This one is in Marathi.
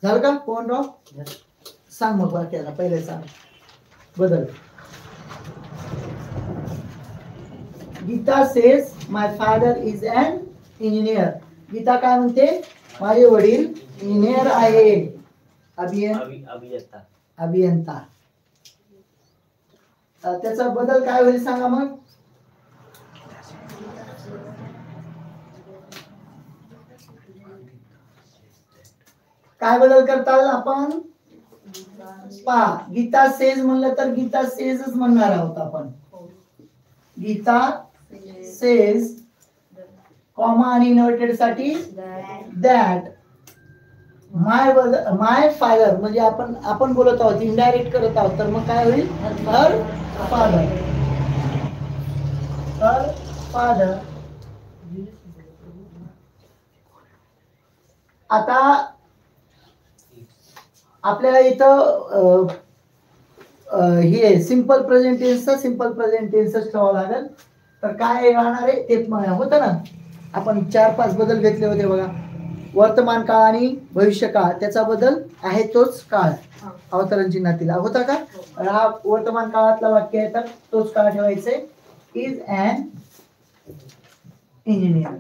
झालं का कोण राव सांग मग वाक्याला पहिले सांग बदल. Geeta says my father is an engineer. Geeta काय म्हणते माझे वडील इंजिनियर आहे. अभियंता अभियंता. त्याचा बदल काय होईल सांगा मग. काय बदल करता आपण पहा. गीता सेज म्हणलं तर गीता सेजच म्हणणार आहोत आपण. गीता सेज कॉमा आणि इन्व्हर्टेड साठी दॅट माय फादर म्हणजे आपण बोलत आहोत इनडायरेक्ट करत आहोत तर मग काय होईल हर फादर. Her father. आता आपल्याला इथं हे सिंपल प्रेझेंट टेन्सचा सिंपल प्रेझेंट टेन्सच ठेवावं लागेल. तर काय राहणार आहे ते होतं ना आपण 4-5 बदल घेतले होते बघा. वर्तमान काळ आणि भविष्य काळ त्याचा बदल आहे तोच काळ अवतरण चिन्हातील होता का. हा वर्तमान काळातला वाक्य आहे तर तोच काळ ठेवायचे इज अन इंजिनियर.